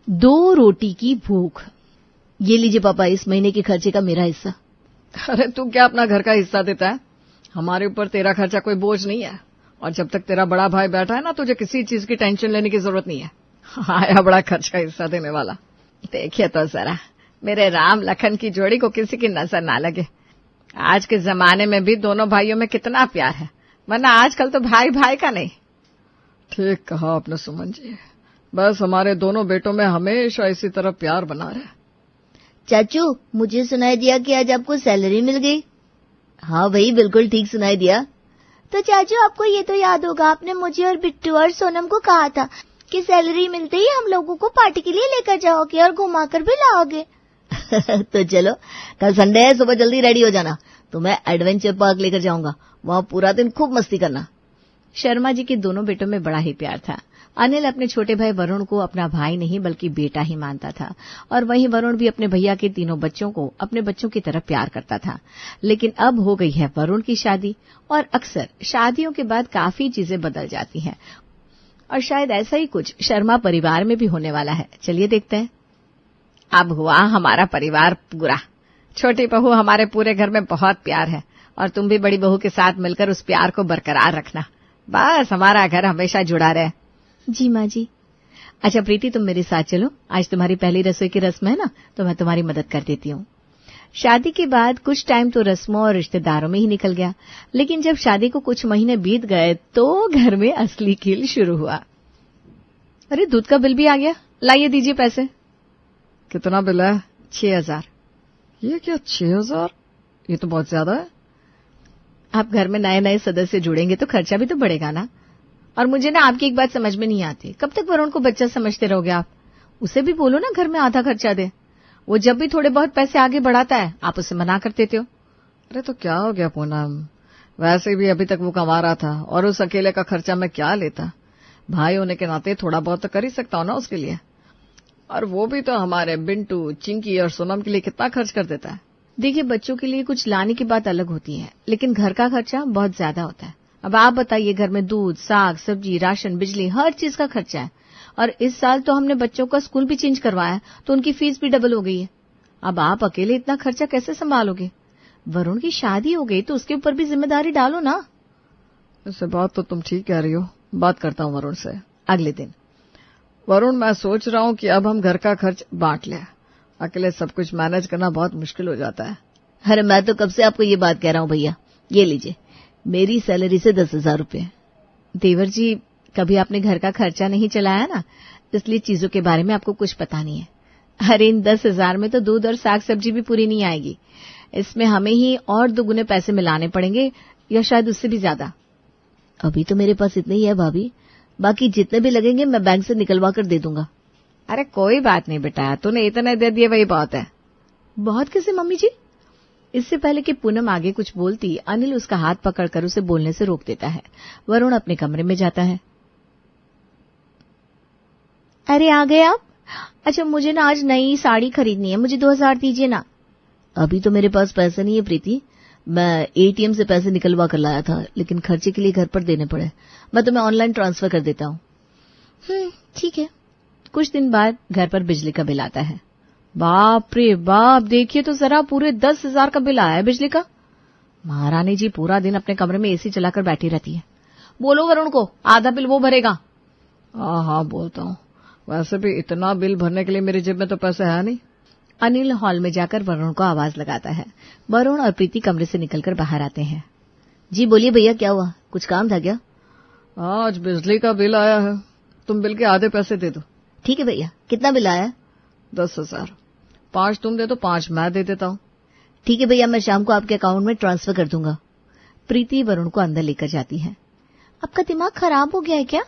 2 रोटी की भूख। ये लीजिए पापा, इस महीने के खर्चे का मेरा हिस्सा। अरे तू क्या अपना घर का हिस्सा देता है? हमारे ऊपर तेरा खर्चा कोई बोझ नहीं है, और जब तक तेरा बड़ा भाई बैठा है ना, तुझे किसी चीज की टेंशन लेने की जरूरत नहीं है। आया बड़ा खर्च का हिस्सा देने वाला। देखिए तो जरा, मेरे राम लखन की जोड़ी को किसी की नजर ना लगे। आज के जमाने में भी दोनों भाइयों में कितना प्यार है, वरना आजकल तो भाई भाई का नहीं। ठीक कहा आपने सुमन जी, बस हमारे दोनों बेटों में हमेशा इसी तरह प्यार बना रहे। चाचू, मुझे सुनाई दिया कि आज आपको सैलरी मिल गई। हाँ भाई, बिल्कुल ठीक सुनाई दिया। तो चाचू, आपको ये तो याद होगा, आपने मुझे और बिट्टू और सोनम को कहा था कि सैलरी मिलते ही हम लोगों को पार्टी के लिए लेकर जाओगे और घुमाकर भी लाओगे। तो चलो, कल संडे है, सुबह जल्दी रेडी हो जाना, तुम्हें एडवेंचर पार्क लेकर जाऊंगा, वहां पूरा दिन खूब मस्ती करना। शर्मा जी के दोनों बेटों में बड़ा ही प्यार था। अनिल अपने छोटे भाई वरुण को अपना भाई नहीं बल्कि बेटा ही मानता था, और वहीं वरुण भी अपने भैया के तीनों बच्चों को अपने बच्चों की तरह प्यार करता था। लेकिन अब हो गई है वरुण की शादी, और अक्सर शादियों के बाद काफी चीजें बदल जाती हैं, और शायद ऐसा ही कुछ शर्मा परिवार में भी होने वाला है। चलिए देखते हैं। अब हुआ हमारा परिवार पूरा। छोटी बहू, हमारे पूरे घर में बहुत प्यार है, और तुम भी बड़ी बहू के साथ मिलकर उस प्यार को बरकरार रखना। बस हमारा घर हमेशा जुड़ा रहे। जी माँ जी। अच्छा प्रीति, तुम मेरे साथ चलो, आज तुम्हारी पहली रसोई की रस्म है ना, तो मैं तुम्हारी मदद कर देती हूँ। शादी के बाद कुछ टाइम तो रस्मों और रिश्तेदारों में ही निकल गया, लेकिन जब शादी को कुछ महीने बीत गए तो घर में असली खेल शुरू हुआ। अरे दूध का बिल भी आ गया, लाइए दीजिए पैसे। कितना बिल है? 6,000। ये क्या 6,000? ये तो बहुत ज्यादा है। आप घर में नए नए सदस्य जुड़ेंगे तो खर्चा भी तो बढ़ेगा ना। और मुझे ना आपकी एक बात समझ में नहीं आती, कब तक वरुण को बच्चा समझते रहोगे आप? उसे भी बोलो ना घर में आधा खर्चा दे। वो जब भी थोड़े बहुत पैसे आगे बढ़ाता है, आप उसे मना कर देते हो। अरे तो क्या हो गया पूनम, वैसे भी अभी तक वो कमा रहा था, और उस अकेले का खर्चा मैं क्या लेता। भाई होने के नाते थोड़ा बहुत तो कर ही सकता हूँ ना उसके लिए। और वो भी तो हमारे बिंटू, चिंकी और सोनम के लिए कितना खर्च कर देता है। देखिए, बच्चों के लिए कुछ लाने की बात अलग होती है, लेकिन घर का खर्चा बहुत ज्यादा होता है। अब आप बताइए, घर में दूध, साग, सब्जी, राशन, बिजली, हर चीज का खर्चा है। और इस साल तो हमने बच्चों का स्कूल भी चेंज करवाया, तो उनकी फीस भी डबल हो गई है। अब आप अकेले इतना खर्चा कैसे संभालोगे? वरुण की शादी हो गई तो उसके ऊपर भी जिम्मेदारी डालो ना। वैसे बात तो तुम ठीक कह रही हो, बात करता हूँ वरुण से। अगले दिन, वरुण, मैं सोच रहा हूँ कि अब हम घर का खर्च बांट लें, अकेले सब कुछ मैनेज करना बहुत मुश्किल हो जाता है। अरे मैं तो कब से आपको ये बात कह रहा हूँ भैया। ये लीजिए, मेरी सैलरी से 10,000 रुपये। देवर जी, कभी आपने घर का खर्चा नहीं चलाया ना, इसलिए चीजों के बारे में आपको कुछ पता नहीं है। अरे इन 10,000 में तो दूध और साग सब्जी भी पूरी नहीं आएगी। इसमें हमें ही और दुगुने पैसे मिलाने पड़ेंगे, या शायद उससे भी ज्यादा। अभी तो मेरे पास इतने ही है भाभी, बाकी जितने भी लगेंगे मैं बैंक से निकलवा कर दे दूंगा। अरे कोई बात नहीं बेटा, तूने इतने दे दिए वही बहुत है। बहुत कैसे मम्मी जी? इससे पहले कि पूनम आगे कुछ बोलती, अनिल उसका हाथ पकड़कर उसे बोलने से रोक देता है। वरुण अपने कमरे में जाता है। अरे आ गए आप? अच्छा, मुझे ना आज नई साड़ी खरीदनी है, मुझे 2,000 दीजिए ना। अभी तो मेरे पास पैसे नहीं है प्रीति, मैं एटीएम से पैसे निकलवा कर लाया था, लेकिन खर्चे के लिए घर पर देने पड़े। मैं तुम्हें ऑनलाइन ट्रांसफर कर देता हूँ। ठीक है। कुछ दिन बाद घर पर बिजली का बिल आता है। बाप रे बाप, देखिए तो जरा, पूरे 10,000 का बिल आया है बिजली का। महारानी जी पूरा दिन अपने कमरे में एसी चलाकर बैठी रहती है। बोलो वरुण को, आधा बिल वो भरेगा। हाँ बोलता हूँ, वैसे भी इतना बिल भरने के लिए मेरी जेब में तो पैसे है नहीं। अनिल हॉल में जाकर वरुण को आवाज लगाता है। वरुण और प्रीति कमरे से निकलकर बाहर आते हैं। जी बोलिए भैया, क्या हुआ? कुछ काम था क्या? आज बिजली का बिल आया है, तुम बिल के आधे पैसे दे दो। ठीक है भैया। कितना बिल आया? 10,000। 5 तुम दे दो, 5 मैं दे देता हूँ। ठीक है भैया, मैं शाम को आपके अकाउंट में ट्रांसफर कर दूंगा। प्रीति वरुण को अंदर लेकर जाती है। आपका दिमाग खराब हो गया है क्या?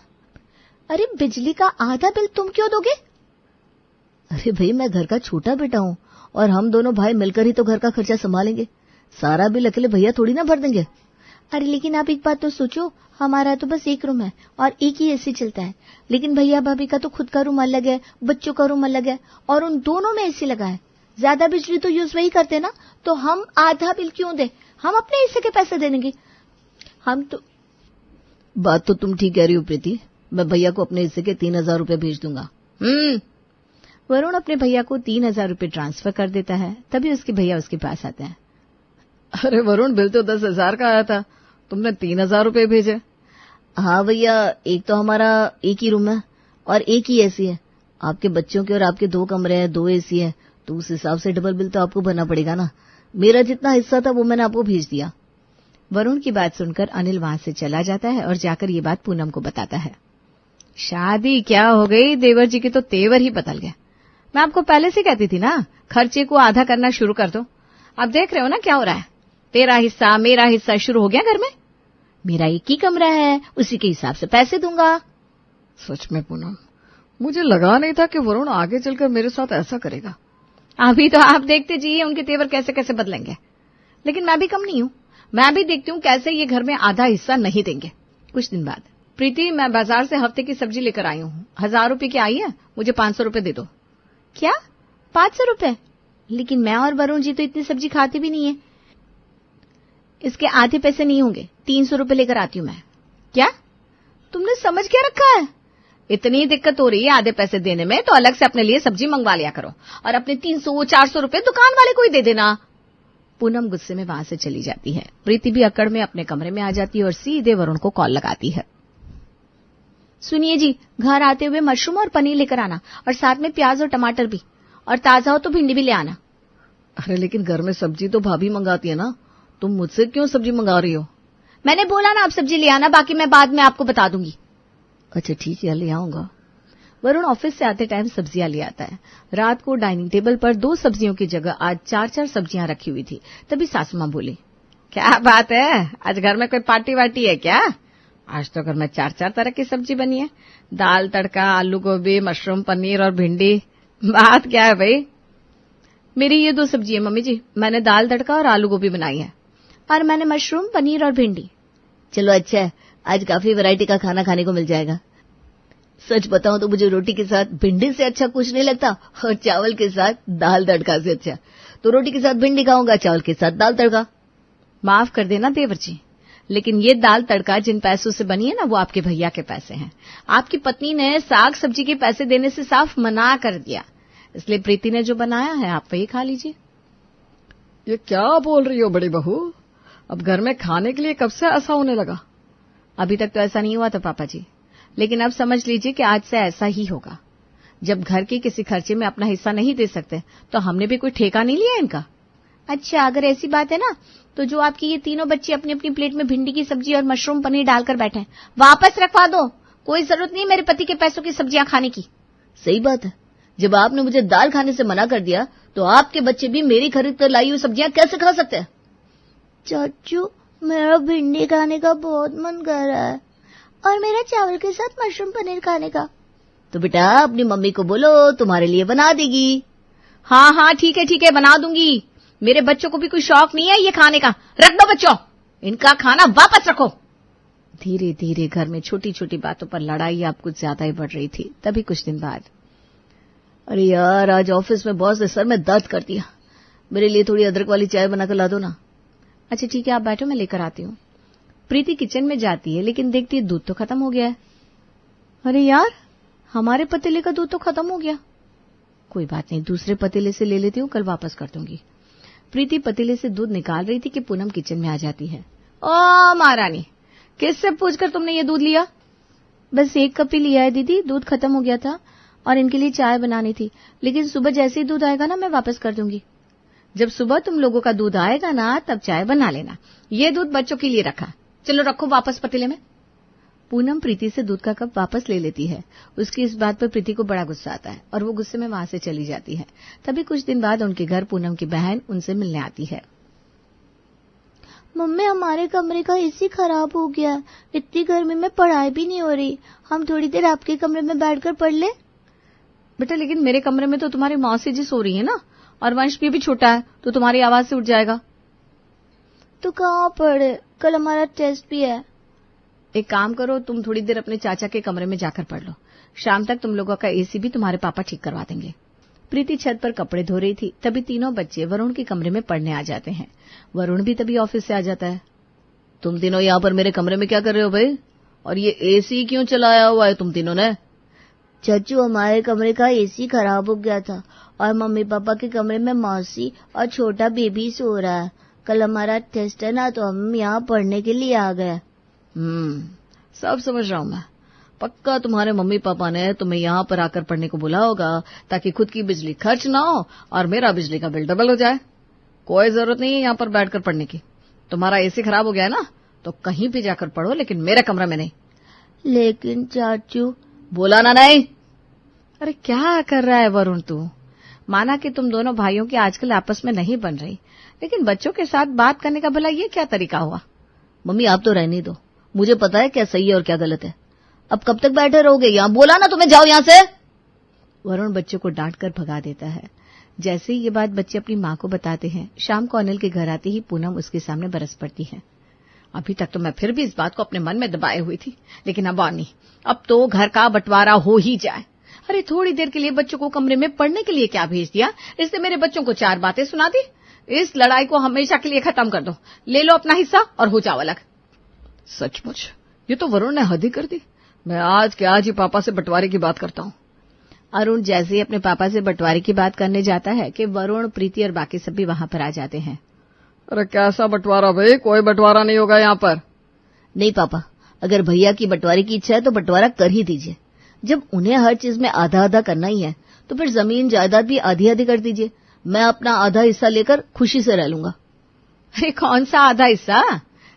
अरे बिजली का आधा बिल तुम क्यों दोगे? अरे भाई, मैं घर का छोटा बेटा हूँ, और हम दोनों भाई मिलकर ही तो घर का खर्चा संभालेंगे। सारा बिल अकेले भैया थोड़ी ना भर देंगे। अरे लेकिन आप एक बात तो सोचो, हमारा तो बस एक रूम है और एक ही एसी चलता है, लेकिन भैया भाभी का तो खुद का रूम अलग है, बच्चों का रूम अलग है, और उन दोनों में एसी लगा है। ज्यादा बिजली तो यूज वही करते ना, तो हम आधा बिल क्यों दे? हम अपने हिस्से के पैसे दे देंगे। हम तो बात तो तुम ठीक कह रही हो प्रीति, मैं भैया को अपने हिस्से के 3,000 रुपये भेज दूंगा। वरुण अपने भैया को 3,000 रुपए ट्रांसफर कर देता है। तभी उसके भैया उसके पास आते हैं। अरे वरुण, बिल तो 10,000 का आया था, तुमने 3,000 रुपए भेजे। हाँ भैया, एक तो हमारा एक ही रूम है और एक ही एसी है। आपके बच्चों के और आपके 2 कमरे हैं, 2 एसी है, तो उस हिसाब से डबल बिल तो आपको भरना पड़ेगा ना। मेरा जितना हिस्सा था वो मैंने आपको भेज दिया। वरुण की बात सुनकर अनिल वहां से चला जाता है और जाकर ये बात पूनम को बताता है। शादी क्या हो गई, देवर जी के तो तेवर ही बदल गए। मैं आपको पहले से कहती थी ना, खर्चे को आधा करना शुरू कर दो। आप देख रहे हो ना क्या हो रहा है, तेरा हिस्सा मेरा हिस्सा शुरू हो गया घर में। मेरा एक ही कमरा है, उसी के हिसाब से पैसे दूंगा। सच में पूनम, मुझे लगा नहीं था कि वरुण आगे चलकर मेरे साथ ऐसा करेगा। अभी तो आप देखते जाइए उनके तेवर कैसे कैसे बदलेंगे। लेकिन मैं भी कम नहीं हूं, मैं भी देखती हूँ कैसे ये घर में आधा हिस्सा नहीं देंगे। कुछ दिन बाद, प्रीति, मैं बाजार से हफ्ते की सब्जी लेकर आई हूँ, 1,000 रुपए की आई है, मुझे 500 रुपए दे दो। क्या 500 रुपए? लेकिन मैं और वरुण जी तो इतनी सब्जी खाते भी नहीं है। इसके आधे पैसे नहीं होंगे, 300 रुपए लेकर आती हूँ मैं। क्या तुमने समझ क्या रखा है? इतनी दिक्कत हो रही है आधे पैसे देने में तो अलग से अपने लिए सब्जी मंगवा लिया करो और अपने 300-400 रुपए दुकान वाले को ही दे देना। पूनम गुस्से में वहां से चली जाती है। प्रीति भी अकड़ में अपने कमरे में आ जाती है और सीधे वरुण को कॉल लगाती है। सुनिए जी, घर आते हुए मशरूम और पनीर लेकर आना और साथ में प्याज और टमाटर भी, और ताजा हो तो भिंडी भी ले आना। अरे लेकिन घर में सब्जी तो भाभी मंगाती है ना, तुम मुझसे क्यों सब्जी मंगा रही हो? मैंने बोला ना आप सब्जी ले आना, बाकी मैं बाद में आपको बता दूंगी। अच्छा ठीक है, ले आऊंगा। वरुण ऑफिस से आते टाइम सब्जियां ले आता है। रात को डाइनिंग टेबल पर 2 सब्जियों की जगह आज 4-4 सब्जियां रखी हुई थी। तभी सासू मां बोली, क्या बात है, आज घर में कोई पार्टी वार्टी है क्या? आज तो घर में 4-4 तरह की सब्जी बनी है, दाल तड़का, आलू गोभी, मशरूम, पनीर और भिंडी। बात क्या है भाई? मेरी ये 2 सब्जी है मम्मी जी, मैंने दाल तड़का और आलू गोभी बनाई है, और मैंने मशरूम, पनीर और भिंडी। चलो अच्छा है, आज काफी वैरायटी का खाना खाने को मिल जाएगा। सच बताऊं तो मुझे रोटी के साथ भिंडी से अच्छा कुछ नहीं लगता, और चावल के साथ दाल तड़का से अच्छा। तो रोटी के साथ भिंडी खाऊंगा, चावल के साथ दाल तड़का। माफ कर देना देवर जी, लेकिन ये दाल तड़का जिन पैसों से बनी है ना, वो आपके भैया के पैसे हैं। आपकी पत्नी ने साग सब्जी के पैसे देने से साफ मना कर दिया, इसलिए प्रीति ने जो बनाया है आप वही खा लीजिए। ये क्या बोल रही हो बड़ी बहू? अब घर में खाने के लिए कब से ऐसा होने लगा? अभी तक तो ऐसा नहीं हुआ था पापा जी, लेकिन अब समझ लीजिए कि आज से ऐसा ही होगा। जब घर के किसी खर्चे में अपना हिस्सा नहीं दे सकते तो हमने भी कोई ठेका नहीं लिया इनका। अच्छा, अगर ऐसी बात है ना, तो जो आपकी ये तीनों बच्चे अपनी अपनी प्लेट में भिंडी की सब्जी और मशरूम पनीर डालकर बैठे हैं, वापस रखवा दो। कोई जरूरत नहीं मेरे पति के पैसों की सब्जियां खाने की। सही बात है, जब आपने मुझे दाल खाने से मना कर दिया तो आपके बच्चे भी मेरी खरीद कर लाई हुई सब्जियां कैसे खा सकते हैं? चाचू, मेरा भिंडी खाने का बहुत मन कर रहा है, और मेरा चावल के साथ मशरूम पनीर खाने का। तो बेटा अपनी मम्मी को बोलो, तुम्हारे लिए बना देगी। हाँ हाँ ठीक है, बना दूंगी। मेरे बच्चों को भी कोई शौक नहीं है ये खाने का। रख दो बच्चों, इनका खाना वापस रखो। धीरे धीरे घर में छोटी छोटी बातों पर लड़ाई अब कुछ ज्यादा ही बढ़ रही थी। तभी कुछ दिन बाद, अरे यार, आज ऑफिस में बॉस ने सर में दर्द कर दिया, मेरे लिए थोड़ी अदरक वाली चाय बनाकर ला दो ना। अच्छा ठीक है, आप बैठो, मैं लेकर आती हूँ। प्रीति किचन में जाती है, लेकिन देखती है दूध तो खत्म हो गया है। अरे यार, हमारे पतीले का दूध तो खत्म हो गया। कोई बात नहीं, दूसरे पतीले से ले लेती हूँ, कल वापस कर दूंगी। प्रीति पतीले से दूध निकाल रही थी कि पूनम किचन में आ जाती है। ओ महारानी, किससे पूछकर तुमने ये दूध लिया? बस 1 कप ही लिया है दीदी, दूध खत्म हो गया था और इनके लिए चाय बनानी थी, लेकिन सुबह जैसे ही दूध आएगा ना मैं वापस कर दूंगी। जब सुबह तुम लोगों का दूध आएगा ना तब चाय बना लेना। ये दूध बच्चों के लिए रखा, चलो रखो वापस पतीले में। पूनम प्रीति से दूध का कप वापस ले लेती है। उसकी इस बात पर प्रीति को बड़ा गुस्सा आता है और वो गुस्से में वहां से चली जाती है। तभी कुछ दिन बाद उनके घर पूनम की बहन उनसे मिलने आती है। मम्मी, हमारे कमरे का एसी खराब हो गया, इतनी गर्मी में पढ़ाई भी नहीं हो रही, हम थोड़ी देर आपके कमरे में बैठकर पढ़ ले। बेटा, लेकिन मेरे कमरे में तो तुम्हारी मौसी जी सो रही है ना, और वंश भी छोटा है तो तुम्हारी आवाज से उठ जाएगा। तो कहाँ पढ़े, कल हमारा टेस्ट भी है। एक काम करो, तुम थोड़ी देर अपने चाचा के कमरे में जाकर पढ़ लो, शाम तक तुम लोगों का एसी भी तुम्हारे पापा ठीक करवा देंगे। प्रीति छत पर कपड़े धो रही थी, तभी तीनों बच्चे वरुण के कमरे में पढ़ने आ जाते हैं। वरुण भी तभी ऑफिस से आ जाता है। तुम तीनों यहाँ पर मेरे कमरे में क्या कर रहे हो भाई, और ये एसी क्यों चलाया हुआ है तुम तीनों ने? चाचू हमारे कमरे का एसी खराब हो गया था और मम्मी पापा के कमरे में मौसी और छोटा बेबी सो रहा है। कल हमारा टेस्ट है ना, तो हम यहाँ पढ़ने के लिए आ गए। सब समझ रहा हूँ मैं। पक्का तुम्हारे मम्मी पापा ने तुम्हें यहाँ पर आकर पढ़ने को बोला होगा ताकि खुद की बिजली खर्च ना हो और मेरा बिजली का बिल डबल हो जाए। कोई जरूरत नहीं है यहाँ पर बैठकर पढ़ने की। तुम्हारा एसी खराब हो गया है ना, तो कहीं भी जाकर पढ़ो, लेकिन मेरे कमरे में नहीं। लेकिन चाचू। बोला ना नहीं। अरे क्या कर रहा है वरुण तू? माना कि तुम दोनों भाइयों की आजकल आपस में नहीं बन रही, लेकिन बच्चों के साथ बात करने का भला ये क्या तरीका हुआ? मम्मी आप तो रहने दो, मुझे पता है क्या सही है और क्या गलत है। अब कब तक बैठे रहोगे यहाँ? बोला ना तुम्हें, जाओ यहाँ से। वरुण बच्चों को डांट कर भगा देता है। जैसे ही ये बात बच्चे अपनी माँ को बताते हैं, शाम को अनिल के घर आते ही पूनम उसके सामने बरस पड़ती है। अभी तक तो मैं फिर भी इस बात को अपने मन में दबाए हुई थी, लेकिन अब नहीं, अब तो घर का बंटवारा हो ही जाए। अरे थोड़ी देर के लिए बच्चों को कमरे में पढ़ने के लिए क्या भेज दिया? इससे मेरे बच्चों को 4 बातें सुना दी। इस लड़ाई को हमेशा के लिए खत्म कर दो। ले लो अपना हिस्सा और हो जाओ अलग। सचमुच ये तो वरुण ने हद ही कर दी। मैं आज के आज ही पापा से बंटवारे की बात करता हूँ। अरुण जैसे ही अपने पापा से बंटवारे की बात करने जाता है कि वरुण, प्रीति और बाकी सब भी वहां पर आ जाते हैं। अरे कैसा बंटवारा भाई? कोई बंटवारा नहीं होगा यहाँ पर। नहीं पापा, अगर भैया की बंटवारे की इच्छा है तो बंटवारा कर ही दीजिए। जब उन्हें हर चीज में आधा आधा करना ही है तो फिर जमीन जायदाद भी आधी आधी कर दीजिए। मैं अपना आधा हिस्सा लेकर खुशी से रह लूंगा। अरे कौन सा आधा हिस्सा?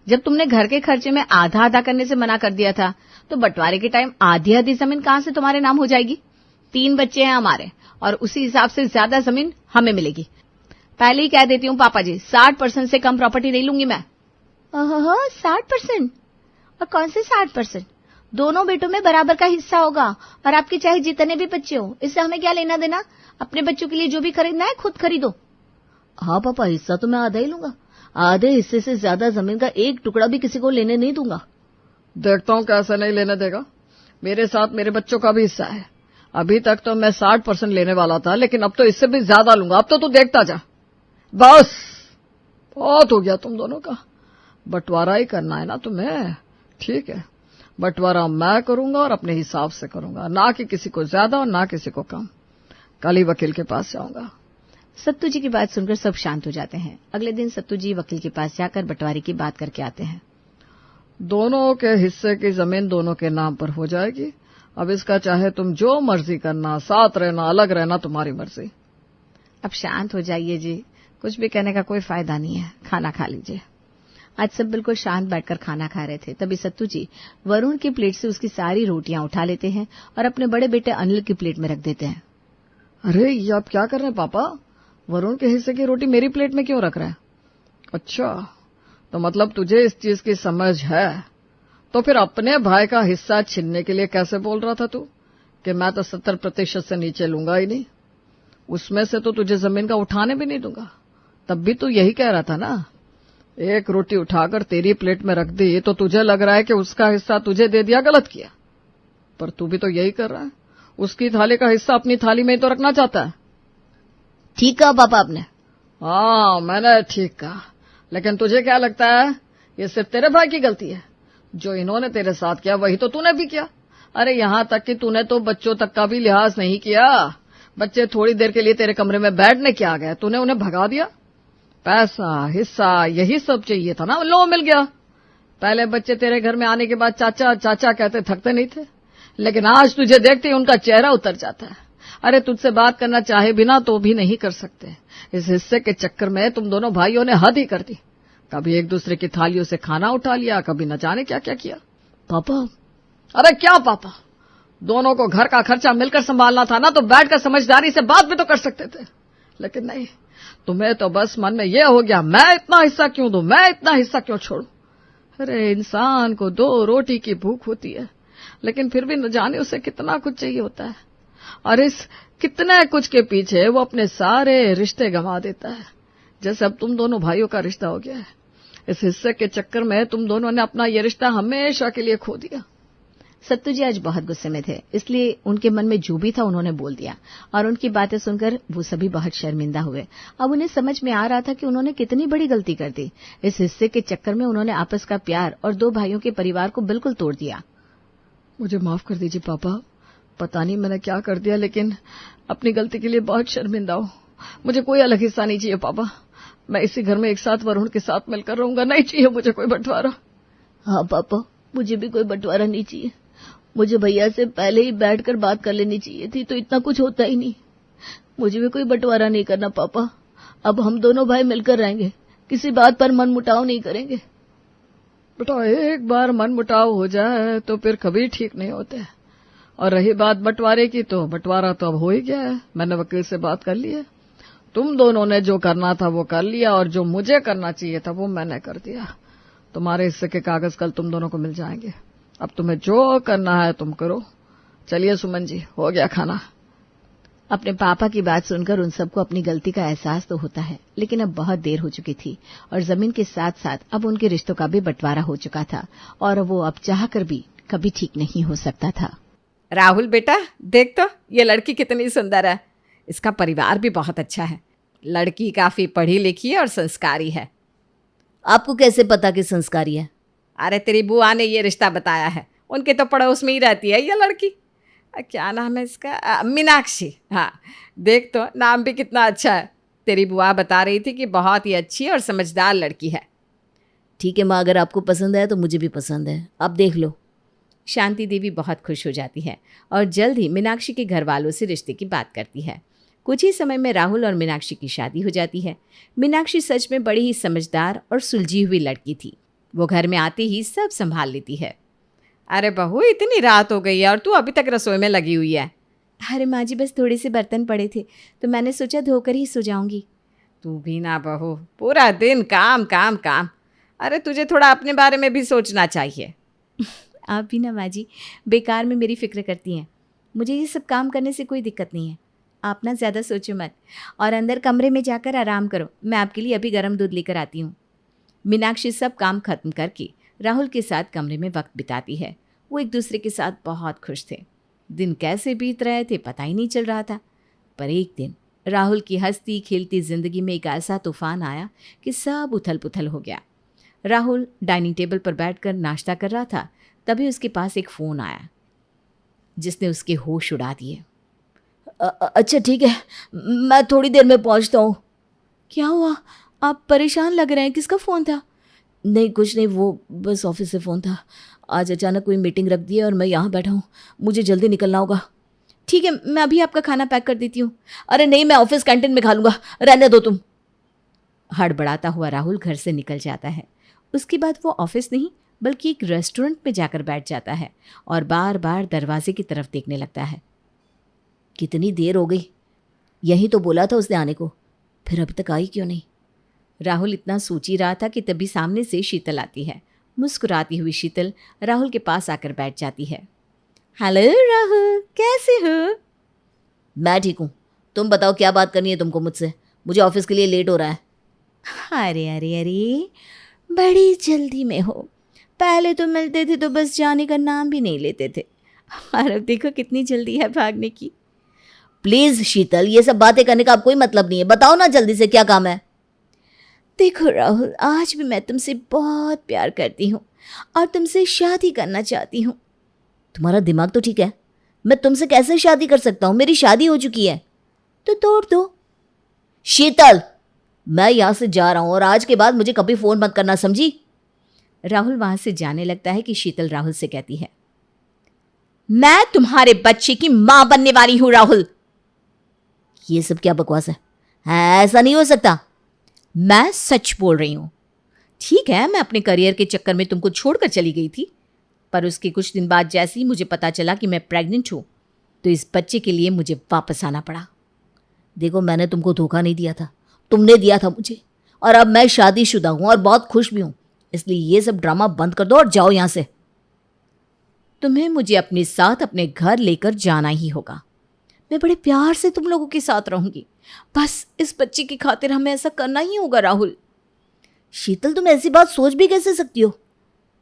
जब तुमने घर के खर्चे में आधा आधा करने से मना कर दिया था, तो बंटवारे के टाइम आधी आधी जमीन कहां से तुम्हारे नाम हो जाएगी? 3 बच्चे हैं हमारे और उसी हिसाब से ज्यादा जमीन हमें मिलेगी। पहले ही कह देती हूँ पापा जी, 60% से कम प्रॉपर्टी नहीं लूंगी मैं। 60%? और कौन से 60%? दोनों बेटों में बराबर का हिस्सा होगा और आपके चाहे जितने भी बच्चे हो, इससे हमें क्या लेना देना? अपने बच्चों के लिए जो भी खरीदना है खुद खरीदो। हाँ पापा, हिस्सा तो मैं आधा ही लूंगा। आधे हिस्से से ज्यादा जमीन का एक टुकड़ा भी किसी को लेने नहीं दूंगा। देखता हूँ कैसे नहीं लेने देगा। मेरे साथ मेरे बच्चों का भी हिस्सा है। अभी तक तो मैं 60% लेने वाला था, लेकिन अब तो इससे भी ज्यादा लूंगा। अब तो तू देखता जा। बस बहुत हो गया तुम दोनों का। बंटवारा ही करना है ना तुम्हें? ठीक है, बंटवारा मैं करूंगा और अपने हिसाब से करूंगा, ना कि किसी को ज्यादा और ना किसी को कम। कल ही वकील के पास जाऊंगा। सत्तू जी की बात सुनकर सब शांत हो जाते हैं। अगले दिन सत्तू जी वकील के पास जाकर बंटवारे की बात करके आते हैं। दोनों के हिस्से की जमीन दोनों के नाम पर हो जाएगी। अब इसका चाहे तुम जो मर्जी करना, साथ रहना, अलग रहना, तुम्हारी मर्जी। अब शांत हो जाइए जी, कुछ भी कहने का कोई फायदा नहीं है। खाना खा लीजिए। आज सब बिल्कुल शांत बैठकर खाना खा रहे थे। तभी सत्तू जी वरुण की प्लेट से उसकी सारी रोटियां उठा लेते हैं और अपने बड़े बेटे अनिल की प्लेट में रख देते हैं। अरे ये आप क्या कर रहे हैं पापा? वरुण के हिस्से की रोटी मेरी प्लेट में क्यों रख रहे हैं? अच्छा, तो मतलब तुझे इस चीज की समझ है। तो फिर अपने भाई का हिस्सा छीनने के लिए कैसे बोल रहा था तू कि मैं तो 70% से नीचे लूंगा ही नहीं, उसमें से तो तुझे जमीन का उठाने भी नहीं दूंगा। तब भी तू यही कह रहा था ना। एक रोटी उठाकर तेरी प्लेट में रख दी तो तुझे लग रहा है कि उसका हिस्सा तुझे दे दिया, गलत किया। पर तू भी तो यही कर रहा है, उसकी थाली का हिस्सा अपनी थाली में ही तो रखना चाहता है। ठीक कहा पापा आपने। हाँ मैंने ठीक कहा, लेकिन तुझे क्या लगता है ये सिर्फ तेरे भाई की गलती है? जो इन्होंने तेरे साथ किया वही तो तूने भी किया। अरे यहाँ तक कि तूने तो बच्चों तक का भी लिहाज नहीं किया। बच्चे थोड़ी देर के लिए तेरे कमरे में बैठने क्या गए, तूने उन्हें भगा दिया। पैसा, हिस्सा, यही सब चाहिए था ना, लो मिल गया। पहले बच्चे तेरे घर में आने के बाद चाचा चाचा कहते थकते नहीं थे, लेकिन आज तुझे देखते ही उनका चेहरा उतर जाता है। अरे तुझसे बात करना चाहे बिना तो भी नहीं कर सकते। इस हिस्से के चक्कर में तुम दोनों भाइयों ने हद ही कर दी। कभी एक दूसरे की थालियों से खाना उठा लिया, कभी न जाने क्या क्या किया। पापा। अरे क्या पापा? दोनों को घर का खर्चा मिलकर संभालना था ना, तो बैठकर समझदारी से बात भी तो कर सकते थे। लेकिन नहीं, तुम्हें तो बस मन में यह हो गया, मैं इतना हिस्सा क्यों दूं, मैं इतना हिस्सा क्यों छोड़ूं। अरे इंसान को 2 रोटी की भूख होती है, लेकिन फिर भी न जाने उसे कितना कुछ चाहिए होता है, और इस कितने कुछ के पीछे वो अपने सारे रिश्ते गंवा देता है। जैसे अब तुम दोनों भाइयों का रिश्ता हो गया है। इस हिस्से के चक्कर में तुम दोनों ने अपना ये रिश्ता हमेशा के लिए खो दिया। सत्तू जी आज बहुत गुस्से में थे, इसलिए उनके मन में जो भी था उन्होंने बोल दिया और उनकी बातें सुनकर वो सभी बहुत शर्मिंदा हुए। अब उन्हें समझ में आ रहा था कि उन्होंने कितनी बड़ी गलती कर दी। इस हिस्से के चक्कर में उन्होंने आपस का प्यार और 2 भाइयों के परिवार को बिल्कुल तोड़ दिया। मुझे माफ कर दीजिए पापा, पता नहीं मैंने क्या कर दिया, लेकिन अपनी गलती के लिए बहुत शर्मिंदा हूँ। मुझे कोई अलग हिस्सा नहीं चाहिए पापा। मैं इसी घर में एक साथ वरुण के साथ मिलकर रहूंगा। नहीं चाहिए मुझे कोई बंटवारा। हाँ पापा, मुझे भी कोई बंटवारा नहीं चाहिए। मुझे भैया से पहले ही बैठकर बात कर लेनी चाहिए थी, तो इतना कुछ होता ही नहीं। मुझे भी कोई बंटवारा नहीं करना पापा। अब हम दोनों भाई मिलकर रहेंगे, किसी बात पर मन मुटाव नहीं करेंगे। बेटा, एक बार मन मुटाव हो जाए तो फिर कभी ठीक नहीं होते। और रही बात बंटवारे की, तो बंटवारा तो अब हो ही गया है। मैंने वकील से बात कर ली है। तुम दोनों ने जो करना था वो कर लिया, और जो मुझे करना चाहिए था वो मैंने कर दिया। तुम्हारे हिस्से के कागज कल तुम दोनों को मिल जाएंगे। अब तुम्हें जो करना है तुम करो। चलिए सुमन जी, हो गया खाना। अपने पापा की बात सुनकर उन सबको अपनी गलती का एहसास तो होता है, लेकिन अब बहुत देर हो चुकी थी और जमीन के साथ साथ अब उनके रिश्तों का भी बंटवारा हो चुका था, और वो अब चाहकर भी कभी ठीक नहीं हो सकता था। राहुल बेटा, देख तो ये लड़की कितनी सुंदर है। इसका परिवार भी बहुत अच्छा है। लड़की काफी पढ़ी लिखी है और संस्कारी है। आपको कैसे पता कि संस्कारी है? अरे तेरी बुआ ने ये रिश्ता बताया है। उनके तो पड़ोस में ही रहती है ये लड़की। क्या नाम है इसका? मीनाक्षी। हाँ, देख तो नाम भी कितना अच्छा है। तेरी बुआ बता रही थी कि बहुत ही अच्छी और समझदार लड़की है। ठीक है माँ, अगर आपको पसंद है तो मुझे भी पसंद है, आप देख लो। शांति देवी बहुत खुश हो जाती है और जल्द ही मीनाक्षी के घर वालों से रिश्ते की बात करती है। कुछ ही समय में राहुल और मीनाक्षी की शादी हो जाती है। मीनाक्षी सच में बड़ी ही समझदार और सुलझी हुई लड़की थी। वो घर में आते ही सब संभाल लेती है। अरे बहू, इतनी रात हो गई है और तू अभी तक रसोई में लगी हुई है। अरे माँ जी, बस थोड़े से बर्तन पड़े थे तो मैंने सोचा धोकर ही सो जाऊंगी। तू भी ना बहू, पूरा दिन काम काम काम। अरे तुझे थोड़ा अपने बारे में भी सोचना चाहिए। आप भी ना माँ जी बेकार में मेरी फिक्र करती हैं। मुझे ये सब काम करने से कोई दिक्कत नहीं है। आप ना ज़्यादा सोचो मत और अंदर कमरे में जाकर आराम करो। मैं आपके लिए अभी गर्म दूध लेकर आती हूँ। मीनाक्षी सब काम खत्म करके राहुल के साथ कमरे में वक्त बिताती है। वो एक दूसरे के साथ बहुत खुश थे। दिन कैसे बीत रहे थे पता ही नहीं चल रहा था। पर एक दिन राहुल की हंसती खेलती जिंदगी में एक ऐसा तूफान आया कि सब उथल पुथल हो गया। राहुल डाइनिंग टेबल पर बैठकर नाश्ता कर रहा था, तभी उसके पास एक फ़ोन आया जिसने उसके होश उड़ा दिए। अच्छा ठीक है, मैं थोड़ी देर में पहुंचता हूँ। क्या हुआ? आप परेशान लग रहे हैं। किसका फ़ोन था? नहीं कुछ नहीं, वो बस ऑफिस से फ़ोन था। आज अचानक कोई मीटिंग रख दी है और मैं यहाँ बैठा हूँ। मुझे जल्दी निकलना होगा। ठीक है, मैं अभी आपका खाना पैक कर देती हूँ। अरे नहीं, मैं ऑफिस कैंटीन में खा लूँगा, रहने दो तुम। हड़बड़ाता हुआ राहुल घर से निकल जाता है। उसके बाद वो ऑफिस नहीं बल्कि एक रेस्टोरेंट में जाकर बैठ जाता है और बार बार दरवाजे की तरफ देखने लगता है। कितनी देर हो गई, यही तो बोला था उसने आने को, फिर अभी तक आई क्यों नहीं? राहुल इतना सोच ही रहा था कि तभी सामने से शीतल आती है। मुस्कुराती हुई शीतल राहुल के पास आकर बैठ जाती है। हेलो राहुल, कैसे हो? मैं ठीक हूँ, तुम बताओ क्या बात करनी है तुमको मुझसे? मुझे ऑफिस के लिए लेट हो रहा है। अरे अरे अरे, बड़ी जल्दी में हो। पहले तो मिलते थे तो बस जाने का नाम भी नहीं लेते थे, और अब देखो कितनी जल्दी है भागने की। प्लीज शीतल, ये सब बातें करने का अब कोई मतलब नहीं है। बताओ ना जल्दी से, क्या काम है? देखो राहुल, आज भी मैं तुमसे बहुत प्यार करती हूँ और तुमसे शादी करना चाहती हूँ। तुम्हारा दिमाग तो ठीक है? मैं तुमसे कैसे शादी कर सकता हूँ? मेरी शादी हो चुकी है। तो तोड़ दो। शीतल, मैं यहाँ से जा रहा हूँ और आज के बाद मुझे कभी फोन मत करना, समझी? राहुल वहां से जाने लगता है कि शीतल राहुल से कहती है, मैं तुम्हारे बच्चे की मां बनने वाली हूं राहुल। ये सब क्या बकवास है? ऐसा नहीं हो सकता। मैं सच बोल रही हूं। ठीक है, मैं अपने करियर के चक्कर में तुमको छोड़कर चली गई थी, पर उसके कुछ दिन बाद जैसे ही मुझे पता चला कि मैं प्रेग्नेंट हूं, तो इस बच्चे के लिए मुझे वापस आना पड़ा। देखो, मैंने तुमको धोखा नहीं दिया था, तुमने दिया था मुझे। और अब मैं शादीशुदा हूं और बहुत खुश भी हूं, इसलिए ये सब ड्रामा बंद कर दो और जाओ यहां से। तुम्हें मुझे अपने साथ अपने घर लेकर जाना ही होगा। मैं बड़े प्यार से तुम लोगों के साथ रहूंगी, बस इस बच्चे की खातिर हमें ऐसा करना ही होगा राहुल। शीतल, तुम ऐसी बात सोच भी कैसे सकती हो?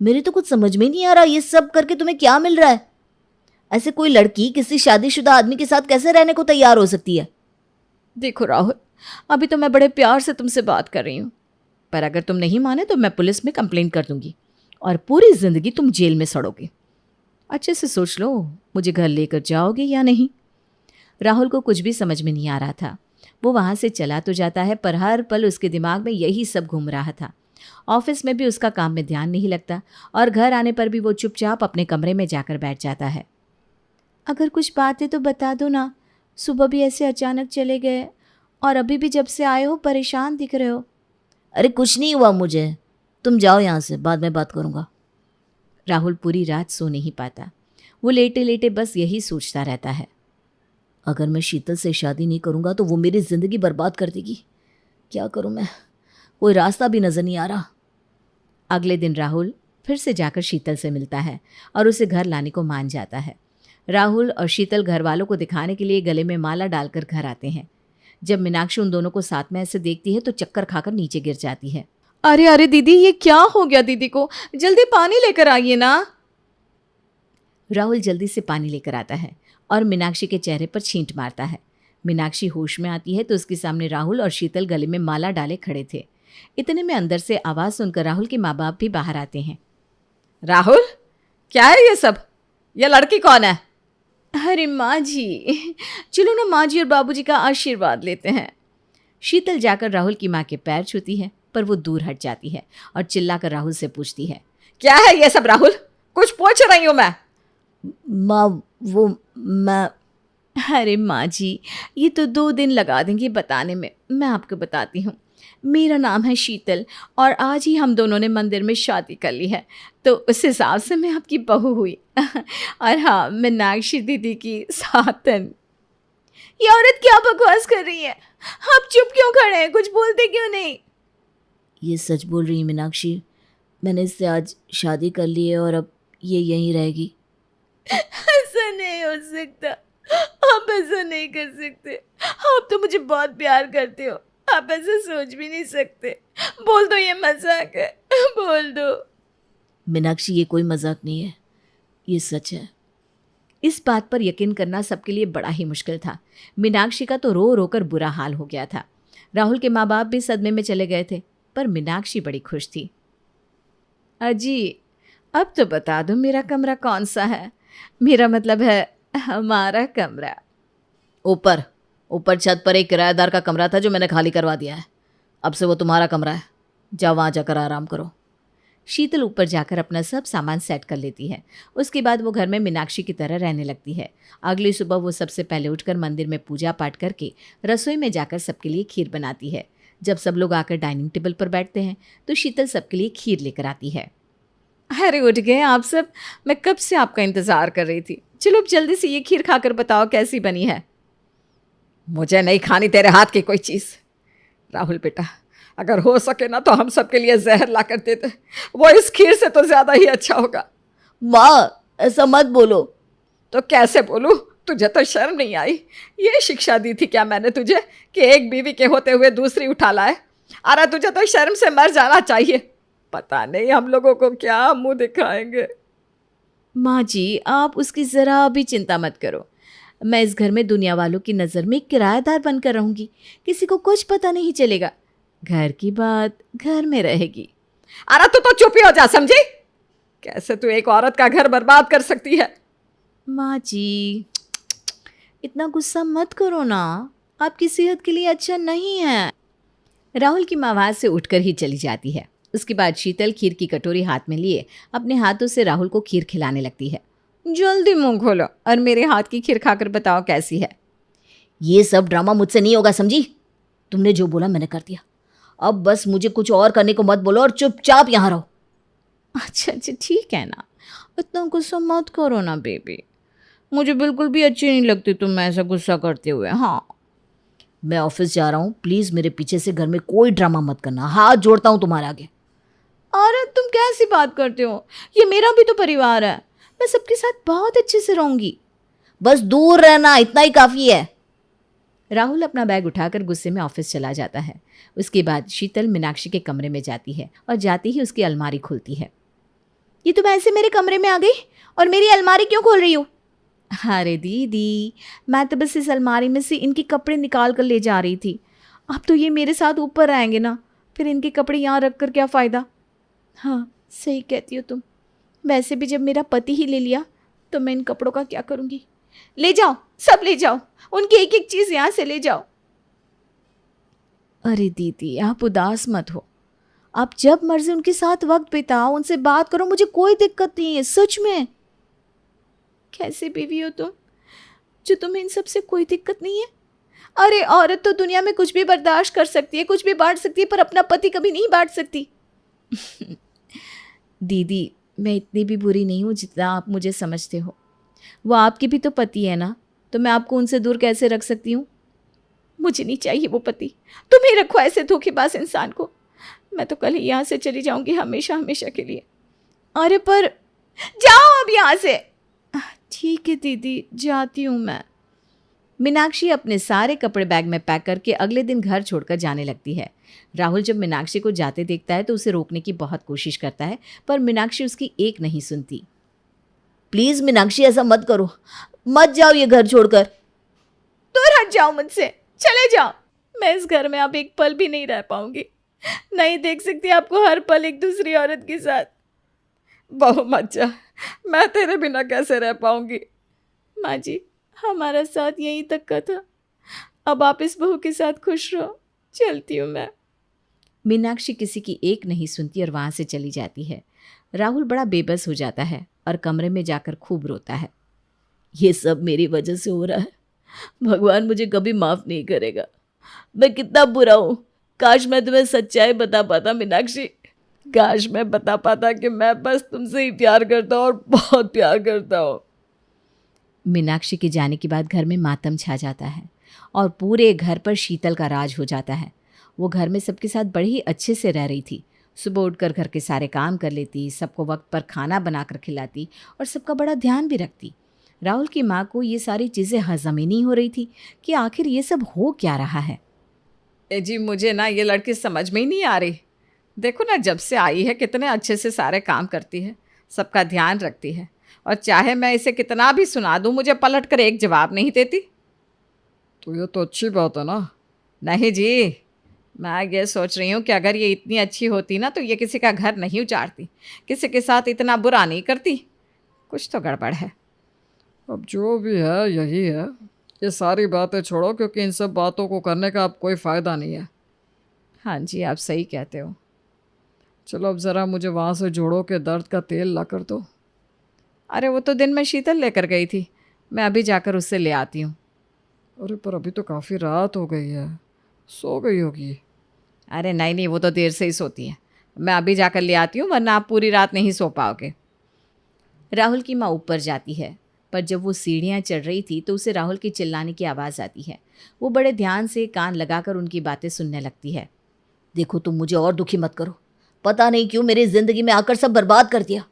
मेरी तो कुछ समझ में नहीं आ रहा, ये सब करके तुम्हें क्या मिल रहा है? ऐसे कोई लड़की किसी शादीशुदा आदमी के साथ कैसे रहने को तैयार हो सकती है? देखो राहुल, अभी तो मैं बड़े प्यार से तुमसे बात कर रही हूँ, पर अगर तुम नहीं माने तो मैं पुलिस में कंप्लेंट कर दूंगी और पूरी जिंदगी तुम जेल में सड़ोगे। अच्छे से सोच लो, मुझे घर लेकर जाओगे या नहीं? राहुल को कुछ भी समझ में नहीं आ रहा था। वो वहाँ से चला तो जाता है, पर हर पल उसके दिमाग में यही सब घूम रहा था। ऑफिस में भी उसका काम में ध्यान नहीं लगता और घर आने पर भी वो चुपचाप अपने कमरे में जाकर बैठ जाता है। अगर कुछ बात है तो बता दो ना, सुबह भी ऐसे अचानक चले गए और अभी भी जब से आए हो परेशान दिख रहे हो। अरे कुछ नहीं हुआ मुझे, तुम जाओ यहाँ से, बाद में बात करूँगा। राहुल पूरी रात सो नहीं पाता। वो लेटे लेटे बस यही सोचता रहता है, अगर मैं शीतल से शादी नहीं करूँगा तो वो मेरी ज़िंदगी बर्बाद कर देगी। क्या करूँ मैं, कोई रास्ता भी नज़र नहीं आ रहा। अगले दिन राहुल फिर से जाकर शीतल से मिलता है और उसे घर लाने को मान जाता है। राहुल और शीतल घर वालों को दिखाने के लिए गले में माला डालकर घर आते हैं। जब मीनाक्षी उन दोनों को साथ में ऐसे देखती है तो चक्कर खाकर नीचे गिर जाती है। अरे अरे दीदी, ये क्या हो गया दीदी को? जल्दी पानी लेकर आइए ना। राहुल जल्दी से पानी लेकर आता है और मीनाक्षी के चेहरे पर छींट मारता है। मीनाक्षी होश में आती है तो उसके सामने राहुल और शीतल गले में माला डाले खड़े थे। इतने में अंदर से आवाज़ सुनकर राहुल के माँ बाप भी बाहर आते हैं। राहुल, क्या है ये सब? ये लड़की कौन है? अरे माँ जी, चलो ना माँ जी और बाबूजी का आशीर्वाद लेते हैं। शीतल जाकर राहुल की माँ के पैर छूती है, पर वो दूर हट जाती है और चिल्लाकर राहुल से पूछती है, क्या है ये सब राहुल? कुछ पूछ रही हूँ मैं। माँ, वो मैं... अरे माँ जी, ये तो 2 दिन लगा देंगे बताने में। मैं आपको बताती हूँ। मेरा नाम है शीतल और आज ही हम दोनों ने मंदिर में शादी कर ली है, तो उस हिसाब से मैं आपकी बहू हुई। और हाँ, मीनाक्षी दीदी की सातन। ये औरत क्या बकवास कर रही है? आप चुप क्यों खड़े हैं? कुछ बोलते क्यों नहीं? ये सच बोल रही है मीनाक्षी, मैंने इससे आज शादी कर ली है और अब ये यहीं रहेगी। ऐसा नहीं हो सकता, आप ऐसा नहीं कर सकते। आप तो मुझे बहुत प्यार करते हो, आप ऐसा सोच भी नहीं सकते। बोल दो ये मजाक है, बोल दो। मीनाक्षी, ये कोई मजाक नहीं है, ये सच है। इस बात पर यकीन करना सबके लिए बड़ा ही मुश्किल था। मीनाक्षी का तो रो रो कर बुरा हाल हो गया था। राहुल के माँ बाप भी सदमे में चले गए थे, पर मीनाक्षी बड़ी खुश थी। अजी, अब तो बता दो मेरा कमरा कौन सा है? मेरा मतलब है हमारा कमरा। ऊपर ऊपर छत पर एक किराएदार का कमरा था जो मैंने खाली करवा दिया है। अब से वो तुम्हारा कमरा है, जाओ वहाँ जाकर आराम करो। शीतल ऊपर जाकर अपना सब सामान सेट कर लेती है। उसके बाद वो घर में मीनाक्षी की तरह रहने लगती है। अगली सुबह वो सबसे पहले उठकर मंदिर में पूजा पाठ करके रसोई में जाकर सबके लिए खीर बनाती है। जब सब लोग आकर डाइनिंग टेबल पर बैठते हैं तो शीतल सबके लिए खीर लेकर आती है। अरे उठ गए आप सब, मैं कब से आपका इंतज़ार कर रही थी। चलो अब जल्दी से ये खीर खाकर बताओ कैसी बनी है। मुझे नहीं खानी तेरे हाथ की कोई चीज़। राहुल बेटा, अगर हो सके ना तो हम सबके लिए जहर ला कर देते, वो इस खीर से तो ज़्यादा ही अच्छा होगा। माँ, ऐसा मत बोलो। तो कैसे बोलूँ? तुझे तो शर्म नहीं आई? ये शिक्षा दी थी क्या मैंने तुझे कि एक बीवी के होते हुए दूसरी उठा लाए? अरे तुझे तो शर्म से मर जाना चाहिए। पता नहीं हम लोगों को क्या मुंह दिखाएंगे। माँ जी, आप उसकी ज़रा भी चिंता मत करो। मैं इस घर में दुनिया वालों की नज़र में किराएदार बनकर रहूंगी, किसी को कुछ पता नहीं चलेगा। घर की बात घर में रहेगी। अरे तू तो चुप ही हो जा, समझी? कैसे तू एक औरत का घर बर्बाद कर सकती है? माँ जी, इतना गुस्सा मत करो ना, आपकी सेहत के लिए अच्छा नहीं है। राहुल की माँ आवाज़ से उठकर ही चली जाती है। उसके बाद शीतल खीर की कटोरी हाथ में लिए अपने हाथों से राहुल को खीर खिलाने लगती है। जल्दी मुंह खोलो और मेरे हाथ की खीर खाकर बताओ कैसी है। ये सब ड्रामा मुझसे नहीं होगा, समझी? तुमने जो बोला मैंने कर दिया। अब बस मुझे कुछ और करने को मत बोलो और चुपचाप यहाँ रहो। अच्छा ठीक है ना, इतना गुस्सा मत करो ना बेबी। मुझे बिल्कुल भी अच्छी नहीं लगती तुम ऐसा गुस्सा करते हुए। हाँ, मैं ऑफिस जा रहा हूँ, प्लीज़ मेरे पीछे से घर में कोई ड्रामा मत करना, हाथ जोड़ता हूँ तुम्हारे आगे। अरे तुम कैसी बात करते हो? ये मेरा भी तो परिवार है, मैं सबके साथ बहुत अच्छे से रहूंगी। बस दूर रहना, इतना ही काफ़ी है। राहुल अपना बैग उठाकर गुस्से में ऑफिस चला जाता है। उसके बाद शीतल मीनाक्षी के कमरे में जाती है और जाती ही उसकी अलमारी खुलती है। ये तुम ऐसे मेरे कमरे में आ गई और मेरी अलमारी क्यों खोल रही हो? अरे दीदी, मैं तो बस इस अलमारी में से इनके कपड़े निकाल कर ले जा रही थी। अब तो ये मेरे साथ ऊपर आएंगे ना, फिर इनके कपड़े यहाँ रख कर क्या फ़ायदा। हाँ, सही कहती हो तुम। वैसे भी जब मेरा पति ही ले लिया तो मैं इन कपड़ों का क्या करूंगी? ले जाओ, सब ले जाओ, उनकी एक एक चीज यहां से ले जाओ। अरे दीदी, आप उदास मत हो। आप जब मर्जी उनके साथ वक्त बिताओ, उनसे बात करो, मुझे कोई दिक्कत नहीं है, सच में। कैसे बीवी हो तुम जो तुम्हें इन सब से कोई दिक्कत नहीं है? अरे औरत तो दुनिया में कुछ भी बर्दाश्त कर सकती है, कुछ भी बांट सकती है, पर अपना पति कभी नहीं बांट सकती। दीदी, मैं इतनी भी बुरी नहीं हूं जितना आप मुझे समझते हो। वो आपके भी तो पति है ना, तो मैं आपको उनसे दूर कैसे रख सकती हूँ? मुझे नहीं चाहिए वो पति। तुम ही रखो ऐसे धोखेबाज इंसान को। मैं तो कल ही यहाँ से चली जाऊंगी, हमेशा हमेशा के लिए। अरे पर जाओ अब यहाँ से। ठीक है दीदी, जाती हूँ मैं। मीनाक्षी अपने सारे कपड़े बैग में पैक करके अगले दिन घर छोड़कर जाने लगती है। राहुल जब मीनाक्षी को जाते देखता है तो उसे रोकने की बहुत कोशिश करता है, पर मीनाक्षी उसकी एक नहीं सुनती। प्लीज मीनाक्षी, ऐसा मत करो, मत जाओ ये घर छोड़कर। दूर हट जाओ मुझसे, चले जाओ। मैं इस घर में अब एक पल भी नहीं रह पाऊंगी। नहीं देख सकती आपको हर पल एक दूसरी औरत के साथ। बहू मत जा, मैं तेरे बिना कैसे रह पाऊंगी? माँ जी, हमारा साथ यहीं तक का था, अब आप इस बहू के साथ खुश रहो, चलती हूँ मैं। मीनाक्षी किसी की एक नहीं सुनती और वहां से चली जाती है। राहुल बड़ा बेबस हो जाता है और कमरे में जाकर खूब रोता है। ये सब मेरी वजह से हो रहा है, भगवान मुझे कभी माफ नहीं करेगा। मैं कितना बुरा हूं। काश मैं तुम्हें सच्चाई बता पाता मीनाक्षी, काश मैं बता पाता कि मैं बस तुमसे ही प्यार करता हूं और बहुत प्यार करता हूं। मीनाक्षी के जाने के बाद घर में मातम छा जाता है और पूरे घर पर शीतल का राज हो जाता है। वो घर में सबके साथ बड़े ही अच्छे से रह रही थी। सुबह उठकर घर के सारे काम कर लेती, सबको वक्त पर खाना बनाकर खिलाती और सबका बड़ा ध्यान भी रखती। राहुल की माँ को ये सारी चीज़ें हजम ही नहीं हो रही थी कि आखिर ये सब हो क्या रहा है। जी मुझे ना ये लड़की समझ में ही नहीं आ रही। देखो ना, जब से आई है कितने अच्छे से सारे काम करती है, सबका ध्यान रखती है, और चाहे मैं इसे कितना भी सुना दूँ मुझे पलट कर एक जवाब नहीं देती। तो ये तो अच्छी बात है ना। नहीं जी, मैं ये सोच रही हूँ कि अगर ये इतनी अच्छी होती ना तो ये किसी का घर नहीं उजाड़ती, किसी के साथ इतना बुरा नहीं करती। कुछ तो गड़बड़ है। अब जो भी है यही है। ये सारी बातें छोड़ो, क्योंकि इन सब बातों को करने का अब कोई फ़ायदा नहीं है। हाँ जी, आप सही कहते हो। चलो अब ज़रा मुझे वहाँ से जोड़ों के दर्द का तेल ला कर दो। अरे वो तो दिन में शीतल लेकर गई थी, मैं अभी जाकर उससे ले आती हूँ। अरे पर अभी तो काफ़ी रात हो गई है, सो गई होगी। अरे नहीं नहीं, वो तो देर से ही सोती है। मैं अभी जाकर ले आती हूँ, वरना आप पूरी रात नहीं सो पाओगे। राहुल की माँ ऊपर जाती है, पर जब वो सीढ़ियाँ चढ़ रही थी तो उसे राहुल की चिल्लाने की आवाज़ आती है। वो बड़े ध्यान से कान लगाकर उनकी बातें सुनने लगती है। देखो, तुम मुझे और दुखी मत करो, पता नहीं क्यों मेरी जिंदगी में आकर सब बर्बाद कर दिया।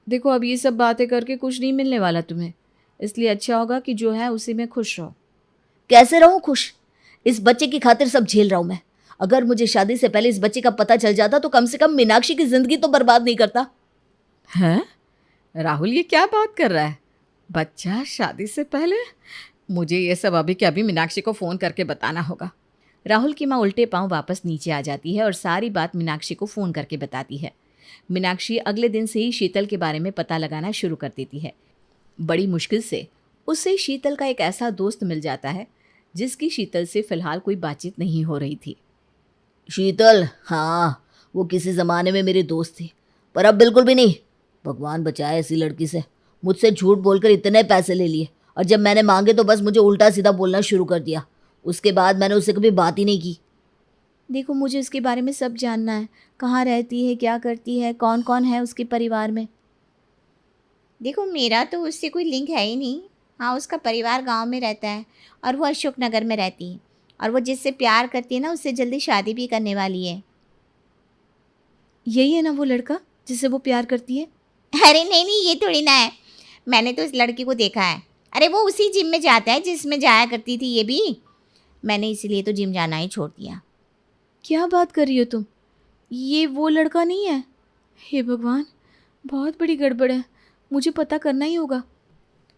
देखो, अब ये सब बातें करके कुछ नहीं मिलने वाला तुम्हें, इसलिए अच्छा होगा कि जो है उसी में खुश रहो। कैसे रहूं खुश? इस बच्चे की खातिर सब झेल रहा हूं मैं। अगर मुझे शादी से पहले इस बच्चे का पता चल जाता तो कम से कम मीनाक्षी की जिंदगी तो बर्बाद नहीं करता। हैं? राहुल ये क्या बात कर रहा है? बच्चा शादी से पहले? मुझे ये सब अभी के अभी मीनाक्षी को फ़ोन करके बताना होगा। राहुल की माँ उल्टे पांव वापस नीचे आ जाती है और सारी बात मीनाक्षी को फ़ोन करके बताती है। मीनाक्षी अगले दिन से ही शीतल के बारे में पता लगाना शुरू कर देती है। बड़ी मुश्किल से उससे शीतल का एक ऐसा दोस्त मिल जाता है जिसकी शीतल से फिलहाल कोई बातचीत नहीं हो रही थी। शीतल, हाँ, वो किसी ज़माने में मेरी दोस्त थी, पर अब बिल्कुल भी नहीं। भगवान बचाए ऐसी लड़की से। मुझसे झूठ बोलकर इतने पैसे ले लिए, और जब मैंने मांगे तो बस मुझे उल्टा सीधा बोलना शुरू कर दिया। उसके बाद मैंने उससे कभी बात ही नहीं की। देखो, मुझे उसके बारे में सब जानना है। कहाँ रहती है, क्या करती है, कौन कौन है उसके परिवार में। देखो, मेरा तो उससे कोई लिंक है ही नहीं। हाँ, उसका परिवार गांव में रहता है और वो अशोक नगर में रहती है, और वो जिससे प्यार करती है ना उससे जल्दी शादी भी करने वाली है। यही है ना वो लड़का जिससे वो प्यार करती है? अरे नहीं नहीं, ये थोड़ी ना है। मैंने तो इस लड़की को देखा है। अरे वो उसी जिम में जाता है जिसमें जाया करती थी ये भी। मैंने इसीलिए तो जिम जाना ही छोड़ दिया। क्या बात कर रही हो तुम? ये वो लड़का नहीं है? हे भगवान, बहुत बड़ी गड़बड़ है, मुझे पता करना ही होगा।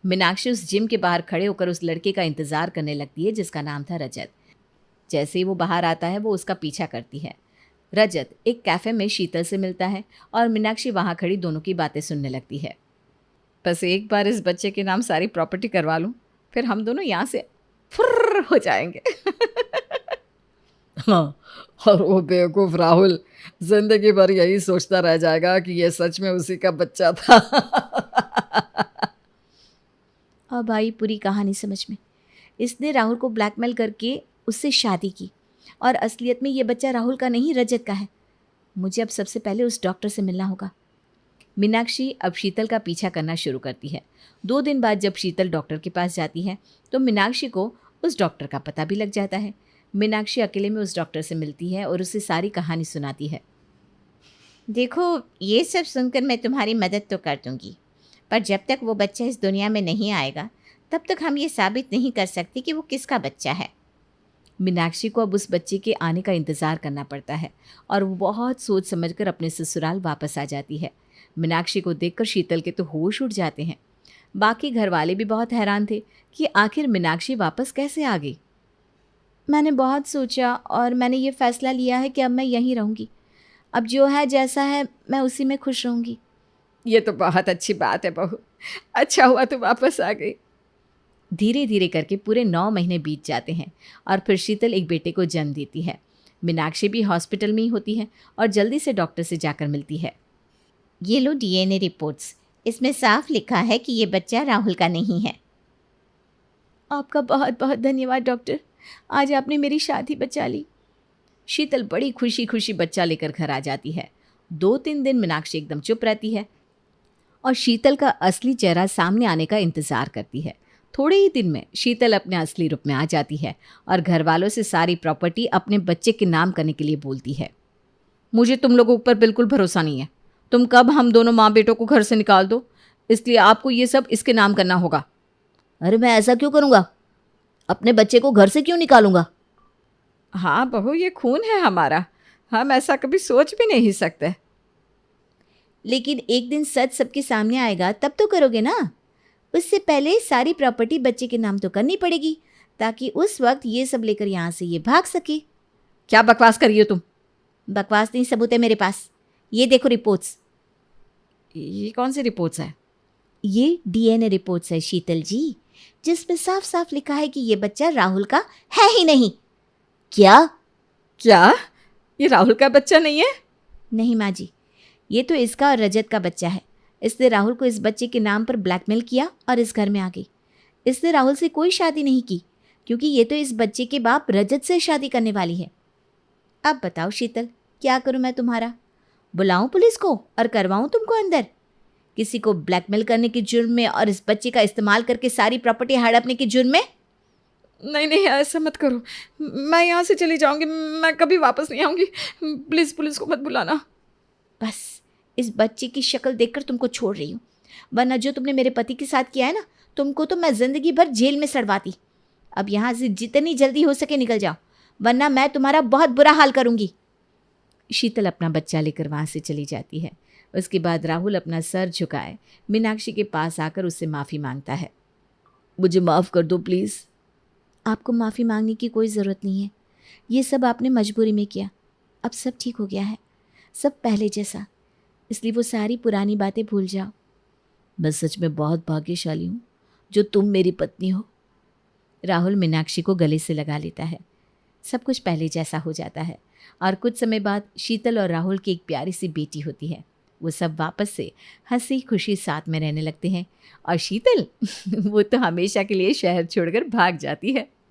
मीनाक्षी उस जिम के बाहर खड़े होकर उस लड़के का इंतजार करने लगती है जिसका नाम था रजत। जैसे ही वो बाहर आता है वो उसका पीछा करती है। रजत एक कैफ़े में शीतल से मिलता है और मीनाक्षी वहाँ खड़ी दोनों की बातें सुनने लगती है। बस एक बार इस बच्चे के नाम सारी प्रॉपर्टी करवा लूं, फिर हम दोनों यहाँ से फुर्र हो जाएंगे। हाँ, और वो बेवकूफ़ राहुल जिंदगी भर यही सोचता रह जाएगा कि ये सच में उसी का बच्चा था। अब आई पूरी कहानी समझ में। इसने राहुल को ब्लैकमेल करके उससे शादी की और असलियत में ये बच्चा राहुल का नहीं, रजत का है। मुझे अब सबसे पहले उस डॉक्टर से मिलना होगा। मीनाक्षी अब शीतल का पीछा करना शुरू करती है। 2 दिन बाद जब शीतल डॉक्टर के पास जाती है तो मीनाक्षी को उस डॉक्टर का पता भी लग जाता है। मीनाक्षी अकेले में उस डॉक्टर से मिलती है और उसे सारी कहानी सुनाती है। देखो, ये सब सुनकर मैं तुम्हारी मदद तो कर दूंगी, पर जब तक वो बच्चा इस दुनिया में नहीं आएगा तब तक हम ये साबित नहीं कर सकते कि वो किसका बच्चा है। मीनाक्षी को अब उस बच्चे के आने का इंतज़ार करना पड़ता है और वो बहुत सोच समझकर अपने ससुराल वापस आ जाती है। मीनाक्षी को देखकर शीतल के तो होश उड़ जाते हैं। बाकी घर वाले भी बहुत हैरान थे कि आखिर मीनाक्षी वापस कैसे आ गई। मैंने बहुत सोचा और मैंने ये फ़ैसला लिया है कि अब मैं यहीं रहूँगी। अब जो है जैसा है मैं उसी में खुश रहूँगी। ये तो बहुत अच्छी बात है बहू, अच्छा हुआ तुम वापस आ गई। धीरे धीरे करके पूरे 9 महीने बीत जाते हैं और फिर शीतल एक बेटे को जन्म देती है। मीनाक्षी भी हॉस्पिटल में ही होती है और जल्दी से डॉक्टर से जाकर मिलती है। ये लो DNA रिपोर्ट्स, इसमें साफ लिखा है कि ये बच्चा राहुल का नहीं है। आपका बहुत बहुत धन्यवाद डॉक्टर, आज आपने मेरी शादी बचा ली। शीतल बड़ी खुशी खुशी बच्चा लेकर घर आ जाती है। 2-3 दिन मीनाक्षी एकदम चुप रहती है और शीतल का असली चेहरा सामने आने का इंतज़ार करती है। थोड़े ही दिन में शीतल अपने असली रूप में आ जाती है और घर वालों से सारी प्रॉपर्टी अपने बच्चे के नाम करने के लिए बोलती है। मुझे तुम लोगों पर बिल्कुल भरोसा नहीं है। तुम कब हम दोनों माँ बेटों को घर से निकाल दो, इसलिए आपको ये सब इसके नाम करना होगा। अरे मैं ऐसा क्यों करूँगा? अपने बच्चे को घर से क्यों निकालूंगा? हाँ बहू, ये खून है हमारा, हम ऐसा कभी सोच भी नहीं सकते। लेकिन एक दिन सच सबके सामने आएगा तब तो करोगे ना। उससे पहले सारी प्रॉपर्टी बच्चे के नाम तो करनी पड़ेगी ताकि उस वक्त ये सब लेकर यहाँ से ये भाग सके। क्या बकवास कर रही हो तुम? बकवास नहीं, सबूत है मेरे पास। ये देखो रिपोर्ट्स। ये कौन सी रिपोर्ट्स है? ये DNA रिपोर्ट्स है शीतल जी, जिसमें साफ साफ लिखा है कि ये बच्चा राहुल का है ही नहीं। क्या? ये राहुल का बच्चा नहीं है? नहीं माँ जी, ये तो इसका और रजत का बच्चा है। इसने राहुल को इस बच्चे के नाम पर ब्लैकमेल किया और इस घर में आ गई। इसने राहुल से कोई शादी नहीं की क्योंकि ये तो इस बच्चे के बाप रजत से शादी करने वाली है। अब बताओ शीतल, क्या करूं मैं तुम्हारा? बुलाऊं पुलिस को और करवाऊं तुमको अंदर? किसी को ब्लैकमेल करने के जुर्म में और इस बच्चे का इस्तेमाल करके सारी प्रॉपर्टी हड़पने के जुर्म में? नहीं, ऐसा मत करो, मैं यहाँ से चली जाऊंगी, मैं कभी वापस नहीं आऊंगी। प्लीज़ पुलिस को मत बुलाना। बस इस बच्चे की शक्ल देखकर तुमको छोड़ रही हूँ, वरना जो तुमने मेरे पति के साथ किया है ना, तुमको तो मैं जिंदगी भर जेल में सड़वाती। अब यहाँ से जितनी जल्दी हो सके निकल जाओ, वरना मैं तुम्हारा बहुत बुरा हाल करूँगी। शीतल अपना बच्चा लेकर वहाँ से चली जाती है। उसके बाद राहुल अपना सर झुकाए मीनाक्षी के पास आकर उससे माफ़ी मांगता है। मुझे माफ़ कर दो प्लीज़। आपको माफ़ी मांगने की कोई ज़रूरत नहीं है, ये सब आपने मजबूरी में किया। अब सब ठीक हो गया है, सब पहले जैसा, इसलिए वो सारी पुरानी बातें भूल जाओ। मैं सच में बहुत भाग्यशाली हूँ जो तुम मेरी पत्नी हो। राहुल मीनाक्षी को गले से लगा लेता है। सब कुछ पहले जैसा हो जाता है और कुछ समय बाद शीतल और राहुल की एक प्यारी सी बेटी होती है। वो सब वापस से हंसी खुशी साथ में रहने लगते हैं और शीतल वो तो हमेशा के लिए शहर छोड़कर भाग जाती है।